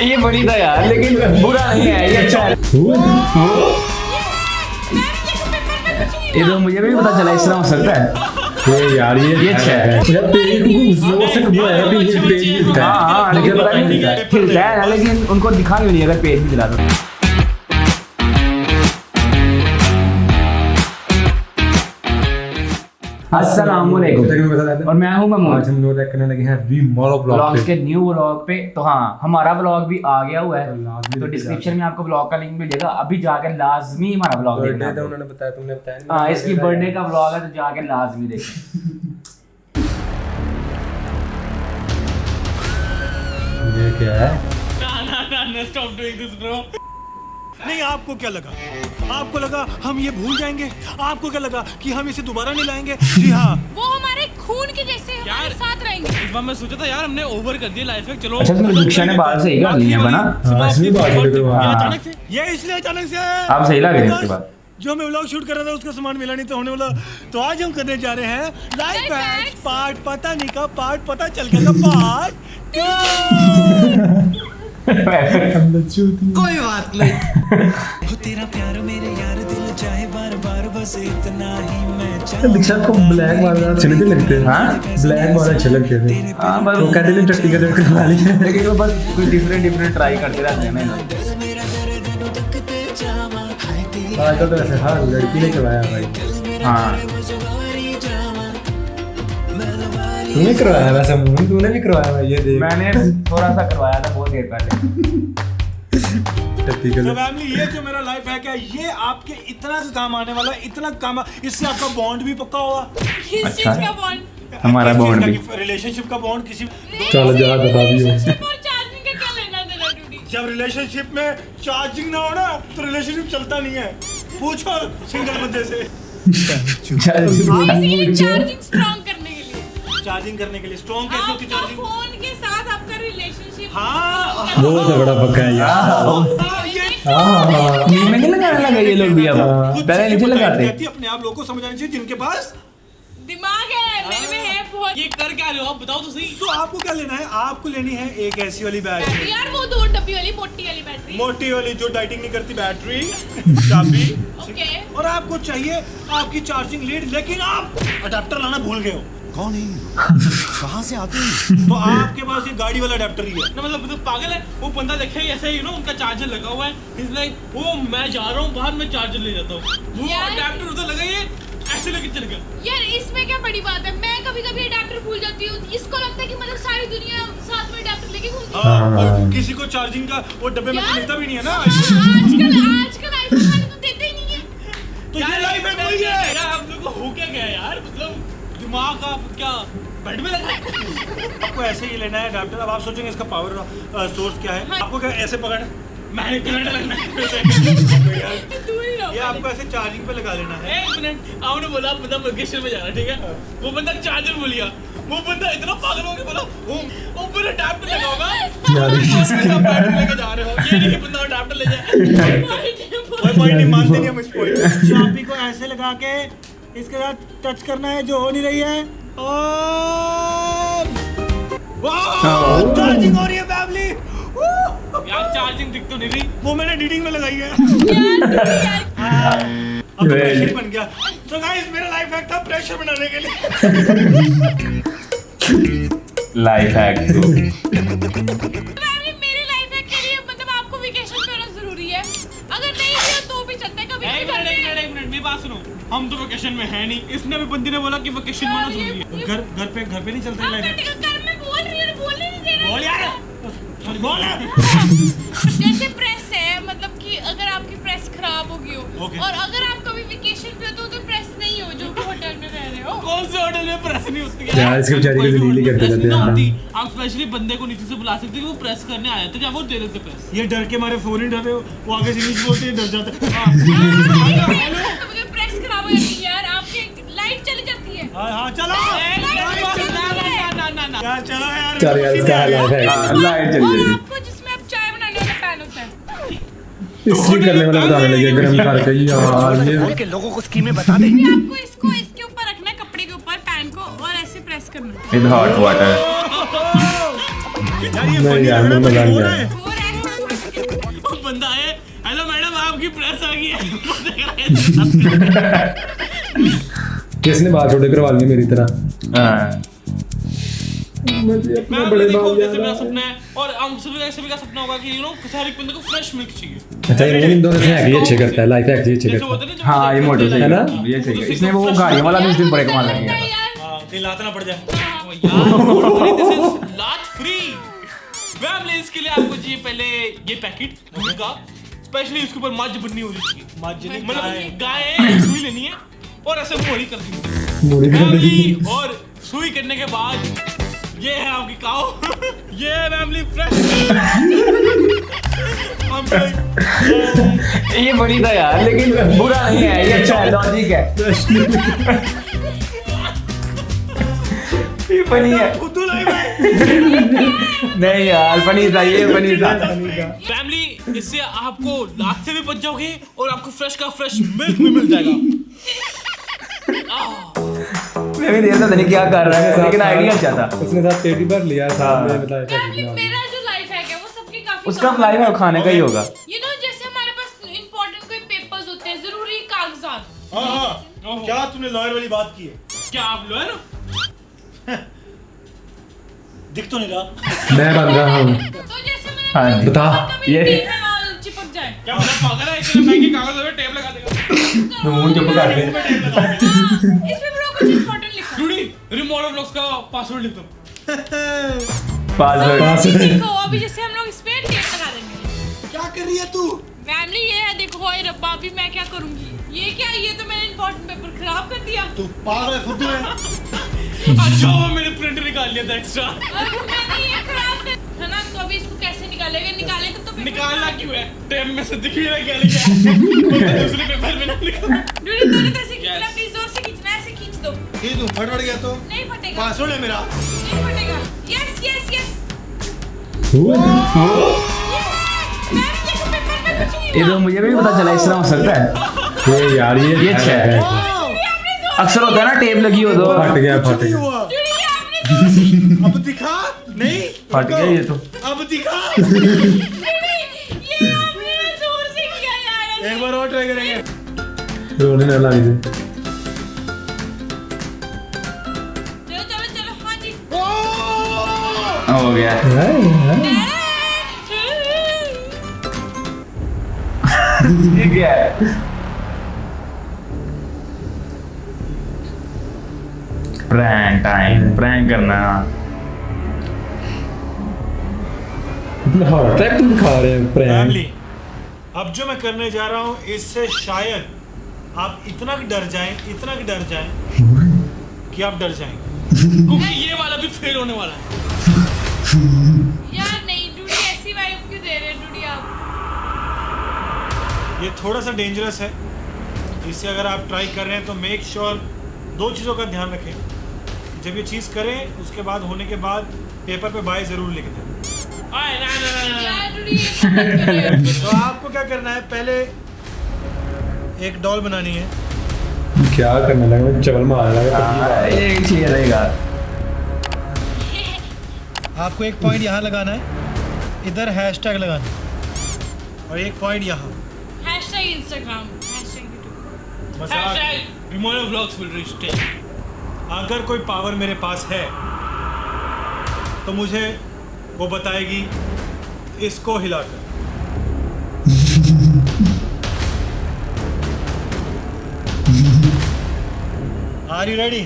ये बड़ी था यार, लेकिन बुरा नहीं है, ये अच्छा है। ये तो मुझे भी पता चला, इस तरह हो सकता है। ये यार ये अच्छा है। यार पेज को जोर से वो है अभी ये पेज हिलता है। हाँ, लेकिन पता नहीं हिलता है, लेकिन उनको दिखा नहीं अगर पेज भी दिला दो। अस्सलामुअलैकुम और मैं हूं ममूद। आज हम लोग देखने लगे हैं वी मॉलो व्लॉग्स ब्लॉग के न्यू व्लॉग पे। तो हाँ, हमारा व्लॉग भी आ गया हुआ है, लाजमी तो देखिए डिस्क्रिप्शन में आपको व्लॉग का लिंक मिलेगा। अभी जाकर लाजमी हमारा व्लॉग पे देखना। उन्होंने बताया, तुमने बताया नहीं। हाँ, इसकी बर्थडे का व्लॉग है, तो जाकर लाजमी देखें। ये क्या है? ना स्टॉप डूइंग दिस ब्रो। नहीं, आपको क्या लगा? आपको लगा हम ये भूल जाएंगे? आपको क्या लगा कि हम इसे दोबारा नहीं लाएंगे? जी हाँ, वो हमारे खून के जैसे हमारे साथ रहेंगे। इस बार मैं सोचा था यार हमने ओवर कर दिया लाइफ में। चलो अच्छा, तो दीक्षा ने बात सही कर ली है बना। हाँ, असली बात है तो ये हाँ। अचानक से, ये इसलिए अचानक से है। आप सही लग रहे हैं इसके बाद। जो हमें व्लॉग शूट कर रहा था उसका सामान मिला नहीं तो होने वाला। तो आज हम करने जा रहे हैं लाइफ हैक्स पार्ट पता नहीं का पार्ट पता चल गया था पार्ट। कोई बात नहीं। हो तेरा प्यार मेरे यार दिल चाहे बार बार बस इतना ही मैं चाहूं। दीक्षा को ब्लैक वाला अच्छे नहीं लगते। हाँ? ब्लैक वाला अच्छे लगते थे। हाँ, बस वो कहते थे टट्टी का दर्द करवा ली। लेकिन वो बस कुछ डिफरेंट ट्राई करते रहते हैं ना। आजकल तो ऐसे हर लड़की ने करवाया भाई। हाँ, तूने करवाया वैसे मुंह, तूने भी करवाया भाई। ये देख मैंने थोड़ा सा करवाया था बहुत देर पहले। टट्टी का तो दर्द। फैमिली, ये जो मेरा लाइफ हैक है ये आपके इतना से काम आने वाला है, इतना काम। इससे आपका बॉन्ड भी पक्का होगा। किस अच्छा। चीज का बॉन्ड? हमारा किस चीज bond का? भी। रिलेशनशिप का बॉन्ड किसी। चलो जरा बता दियो। रिलेशनशिप और चार्जिंग का क्या लेना देना डूडी? जब रिलेशनशिप में चार्जिंग ना हो ना तो रिलेशनशिप चलता नहीं है। पूछो सिंगल बंदे से। बेसिकली चार्जिंग स्ट्रांग करने के लिए। चार्जिंग करने के लिए स्ट्रॉन्ग कैसे होती आपका चार्जिंग? फोन के साथ आपका रिलेशनशिप। हाँ। वो तो बड़ा पक्का है यार। नींद में नहीं लगाने लगे ये लोग भी अब। कुछ पहले चीजें नीचे बतानी लगाते। रहती है, अपने आप लोगों को समझ आनी चाहिए जिनके पास। दिमाग है मेरे में है बहुत। ये कर क्या रहे हो आप बताओ तो सही। तो आपको क्या लेना है? आपको लेनी है एक ऐसी वाली बैटरी, यार वो 2 डब्बी वाली मोटी वाली बैटरी। मोटी वाली जो डाइटिंग नहीं करती बैटरी, चाबी। ओके। और आपको चाहिए आपकी चार्जिंग लीड, लेकिन आप अडेप्टर लाना भूल गए हो। कौन है? कहाँ से आते हैं? तो आपके पास ये गाड़ी वाला अडेप्टर ही है। ना मतलब पागल है वो बंदा, देखे ऐसे ही उनका चार्जर लगा हुआ है। इज लाइक वो मैं जा रहा हूँ बाहर, मैं चार्जर ले जाता हूँ। वो यार- अडैप्टर उधर लगा, ये ऐसे लेके चल गया। यार इसमें क्या बड़ी बात है? मैं कभी कभी अडेप्टर भूल जाती हूँ। इसको लगता है कि मतलब सारी दुनिया साथ में अडेप्टर लेके घूमती है। हाँ, और किसी को चार्जिंग का वो डब्बे में तो मिलता भी नहीं है ना। हाँ, आजकल आईफोन वाले तो देते ही नहीं है। तो ये लाइफ है वही है। यार आप लोग को हो क्या गया यार, मतलब दिमाग आप क्या बेड में लगा है? आपको ऐसे ही लेना है अडेप्टर। अब आप सोचेंगे इसका पावर सोर्स क्या है। आपको क्या ऐसे पकड़, मैंने करंट लगना है। दूर ही रहो ये आपको ऐसे चार्जिंग पे लगा लेना है। एक मिनट, आपने बोला बंदा वेकेशन में जा रहा है, ठीक है? वो बंदा चार्जर भूल गया। वो बंदा इतना पागल हो गया, बोला ऊपर अडैप्टर लगा होगा। बैटरी लेके जा रहे हो, ये नहीं कि बंदा अडैप्टर ले जाए। कोई पॉइंट नहीं मानते नहीं हम इस पॉइंट। चाबी को ऐसे लगा के इसके साथ टच करना है, जो हो नहीं रही है। और वाह, चार्जिंग हो रही है फैमिली। यार चार्जिंग दिख तो नहीं रही। वो मैंने डीडिंग में लगाई है। यार अब तो प्रेशर बन गया। तो गाइस मेरा लाइफ हैक था प्रेशर बनाने के लिए। Life hack. फैमिली, मेरी लाइफ है के लिए मतलब आपको वेकेशन पे होना जरूरी है। अगर नहीं हो तो भी चलता है, कभी एक कभी मिनट करते एक हैं। मिनट एक मिनट, मेरी बात सुनो। हम तो वेकेशन में है नहीं, इसने भी बंदी ने बोला कि वेकेशन में होना जरूरी है। घर पे नहीं चलता आप लाइफ बेटे का कर, मैं बोल रही हूँ, बोलने नहीं दे रहा। बोल यार, बोल। जैसे प्रेस है, मतलब कि अगर आपकी प्रेस खराब हो गई हो Okay. और अगर आप कभी वेकेशन पे हो तो प्रेस नहीं हो, जो कि होटल में रह रहे हो। कौन से होटल में प्रेस नहीं होती है? यार, इसके बेचारे को कोई भी लीली होटल में करते प्रेस रहते हैं नहीं यार। होती। आप स्पेशली बंदे को नीचे से बुला सकते हैं कि वो प्रेस करने आया था, जब वो दे देते प्रेस। ये डर के मारे फोन ही डर रहे हो। वो आगे से इंग्लिश बोलते हैं, डर जाते हैं। कभी प्रेस खराब हो जाती है यार, आपकी लाइट चली जाती है। हाँ हाँ चलो ना यार, चलो यार। चल यार, इसका लाइफ है। लाइट चली और जाएगी। आपको जिसमें आप चाय बनाने वाला पैन होता है। इसलिए करने वाला बताने लगे गरम करके यार। ये के लोगों को स्कीमें बता दे। आपको इसको इसके ऊपर रखना है, कपड़े के ऊपर पैन को, और ऐसे प्रेस करना है। With hot water. यार ये नहीं funny यार, लग रहा है, मजा but नहीं हो रहा आया। है। हो रहा है। वो बंदा है, हेलो मैडम आपकी प्रेस आ गई है। किसने बाल छोटे करवा लिए मेरी तरह? हाँ। मुझे अपने मैं बड़े देखो बाल जैसे मेरा याद आ सपना है और हम सभी का सपना होगा कि हर एक बंदे को फ्रेश मिल्क चाहिए। रहे। अच्छा इन दोनों से एक्चुअली अच्छे करता है, लाइफ एक्चुअली अच्छे जैसे करता है। होता है ना, जो हाँ ये मोटो है ना? ये सही है। इसने वो गाड़ियों वाला भी उस दिन बड़े कमाल लग गया। यार हाँ, कहीं लात ना पड़ जाए। दिस इज लात फ्री। फैमिली इसके लिए आपको चाहिए पहले ये पैकेट दूध का, स्पेशली इसके ऊपर मज बननी होनी चाहिए। मज नहीं, मतलब गाय। गाय सुई लेनी है और ऐसे मोड़ी कर दी मोड़ी कर फैमिली, देगी। और सुई करने के बाद ये है आपकी काऊ। ये है फैमिली फ्रेश। ये बनी था यार, लेकिन बुरा नहीं है, ये अच्छा है, लॉजिक है। ये फनी है। नहीं यार फनी था, ये फनी था। फैमिली इससे आपको लात से भी बच जाओगे और आपको फ्रेश का फ्रेश मिल्क भी मिल जाएगा। मैं भी देखता था नहीं क्या कर रहा है, लेकिन आइडिया अच्छा था। उसने साथ पेटी भर लिया साथ में बताया था फैमिली कितना। मेरा जो लाइफ हैक है वो सबके काफी उसका लाइफ है खाने का ही होगा। यू नो जैसे हमारे पास इंपॉर्टेंट कोई पेपर्स होते हैं, जरूरी कागजात। हाँ हाँ, क्या तूने लॉयर वाली बात की है? क्या आप लॉयर हो? दिख तो नहीं रहा। मैं बन रहा हूँ। तो जैसे मैंने हाँ जी। बता ये चिपक जाए। क्या मतलब पागल है, इसलिए मैं की कागज पे टेप लगा देगा। मुंह चुप कर दे। इसमें ब्रो कुछ इंपॉर्टेंट लिखा है। डूडी रिमोट ब्लॉक्स का पासवर्ड लिख दो। पासवर्ड। देखो अभी जैसे हम लोग इस पे टेप लगा देंगे। क्या कर रही है तू? फैमिली ये है, देखो ओए रब्बा अभी मैं क्या करूंगी? ये क्या, ये तो मैंने इंपॉर्टेंट पेपर खराब कर दिया। तू पागल है, फुद्दू है। अच्छा वो मैंने प्रिंट निकाल लिया था एक्स्ट्रा। और मैंने ये खराब कर, है ना? तो अभी इसको कैसे निकालेंगे? निकालेंगे तो पेपर निकालना क्यों है? टेप में से दिख ही रहा है क्या लिखा है। दूसरे पेपर में नहीं लिखा। डूडी तूने तो ऐसे खींचना, प्लीज जोर से खींचना, ऐसे खींच दो। ये तू फट गया तो नहीं फटेगा, पासवर्ड है मेरा। नहीं फटेगा। Yes yes yes. मैम देखो पेपर में कुछ नहीं ये हुआ। तो मुझे भी पता चला, इस तरह हो सकता है। ये यार ये अच्छा है। डूडी आपने जोर अक्सर होता है ना टेप लगी हो तो फट गया फट नहीं गया। हुआ। डूडी आपने जोर से अब दिखा नहीं। फट गया ये तो। अब दिखा। डूडी, ये आपने जोर से किया यार। एक बार और ट्राई करेंगे। रोने ना लग जाए। चलो चलो चलो, हाँ जी। हो गया। ये क्या है? प्रैंक टाइम, प्रैंक करना। इतना हॉट ट्रैक तुम दिखा रहे हैं प्रैंक। फैमिली, अब जो मैं करने जा रहा हूँ इससे शायद आप इतना डर जाएं कि आप डर जाएंगे। क्योंकि ये वाला भी फेल होने वाला है। यार नहीं डूडी, ऐसी वाइब क्यों दे रहे हैं डूडी आप? ये थोड़ा सा डेंजरस है, इसे अगर आप ट्राई कर रहे हैं तो मेक श्योर दो चीज़ों का ध्यान रखें। जब ये चीज़ करें उसके बाद होने के बाद पेपर पे बाय ज़रूर लिख दें। यार डूडी ये सब मत करिए। तो आपको क्या करना है, पहले एक डॉल बनानी है। क्या करने लगा मैं चवल मार लगा। ये चाहिए रहेगा। आपको एक पॉइंट यहाँ लगाना है, इधर हैशटैग लगाना है, और एक पॉइंट यहाँ। Hashtag Instagram, hashtag YouTube. मजाक। Remote blocks will reach 10। अगर कोई पावर मेरे पास है तो मुझे वो बताएगी इसको हिलाकर। Are you ready?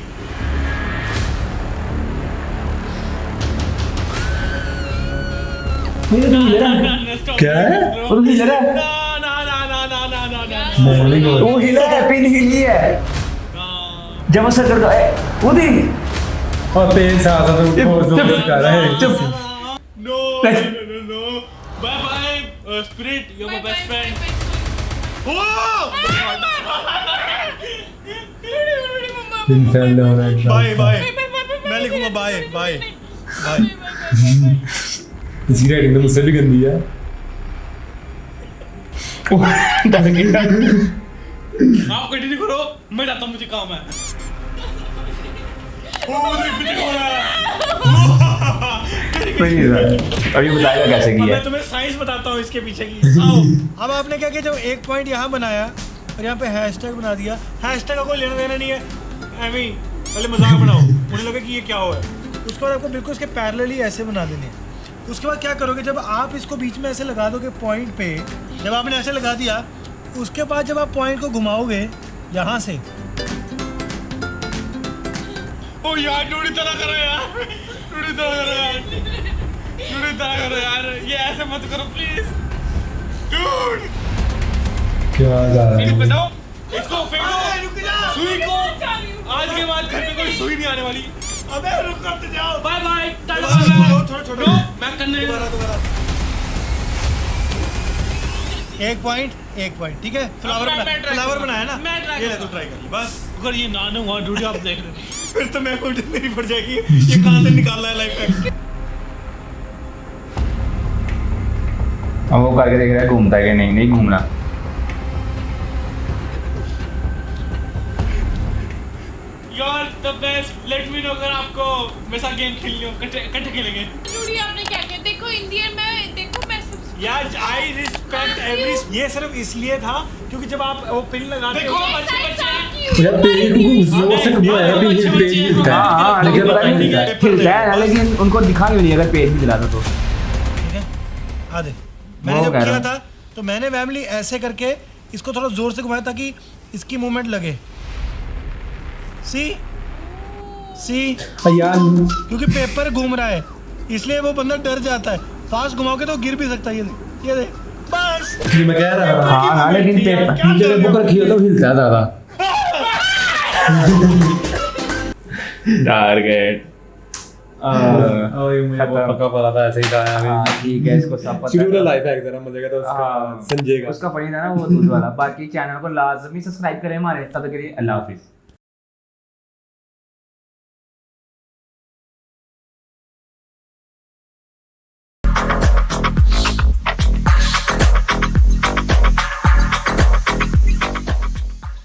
क्या है? वो तो हिल रहा है। मॉर्निंग हो वो हिला है, पिन हिली है। जब असर कर दो, वो दी। और तेज साथ साथ फोर्स दिखा रहा है। चुप। No. Bye bye, Spirit. You're my best friend. इंसान हो रहा है एकदम। Bye bye. मैं लिखूंगा बाय बाय बाय। इसकी राइटिंग तो मुझसे भी गंदी है। आप कंटिन्यू करो, मैं जाता हूँ, मुझे काम है। फनी था। अभी बताएगा कैसे अब किया मैं तुम्हें साइंस बताता हूँ इसके पीछे की। आओ, अब आपने क्या किया, जब एक पॉइंट यहाँ बनाया और यहाँ पे हैशटैग बना दिया, हैशटैग का कोई लेना देना नहीं है, एवी पहले मजाक बनाओ, मुझे लगा कि ये क्या हुआ है। उसके बाद आपको बिल्कुल इसके पैरेलली ऐसे बना देने हैं। उसके बाद क्या करोगे, जब आप इसको बीच में ऐसे लगा दोगे पॉइंट पे, जब आपने ऐसे लगा दिया, उसके बाद जब आप पॉइंट को घुमाओगे यहाँ से, ओ यार टूटी तरह करो यार, टूटी तरह करो यार, टूटी तरह करो यार, ये ऐसे मत करो प्लीज डूड। क्या जा रहा फिर है बताओ इसको फेंको सुई को, आज के बाद घर में कोई सुई नहीं आने वाली। अबे रुक करते जाओ, बाय बाय टाटा छोड़ो मैं करने दोबारा। एक पॉइंट ठीक है। फ्लावर बनाया ना, ये ले तू ट्राई कर ले बस। अगर ये ना हुआ ड्यूटी आप देख रहे फिर तो मैं कोई मेरी पड़ जाएगी, ये कहाँ से निकाल रहा है लाइफ टाइम। अब वो करके देख रहा है घूमता है कि नहीं घूमना। यार the best, let me know अगर आपको मेरे साथ गेम खेलनी हो, इकट्ठे खेलेंगे। जरूरी आपने क्या किया, देखो इंडियन में, देखो मैं सबसे यार आई रिस्पेक्ट एवरी, ये सिर्फ इसलिए था क्योंकि जब आप वो पिन लगाते देखो हो, बच्चे बच्चे हैं। यार पेड़ को जोर से घुमाया भी ये पेड़ हिलता है। हाँ लेकिन पता नहीं खिलता है, लेकिन उनको दिखा भी नहीं अगर पेज भी दिलाता तो। ठीक है आ दे। मैंने वो जब कह रहा किया हूँ। था तो मैंने फैमिली ऐसे करके इसको थोड़ा जोर से घुमाया ताकि इसकी मूवमेंट लगे। सी यार क्योंकि पेपर घूम रहा है इसलिए वो बंदा डर जाता है। फास्ट घुमाओगे तो गिर भी सकता है। ये देख बस। ये मैं कह रहा था। हाँ लेकिन पेपर नीचे पे बुकर खियो तो हिलता है ज्यादा। टारगेट मुझे वो पक्का पता था ऐसे ही था यार। ठीक है, इसको सब पता शुरू में है। लाइफ हैक जरा मजे का था उसका, संजय का। उसका फनी था ना वो दूध वाला। बाकी चैनल को लाजमी सब्सक्राइब करें हमारे, तब तक के लिए अल्लाह हाफिज।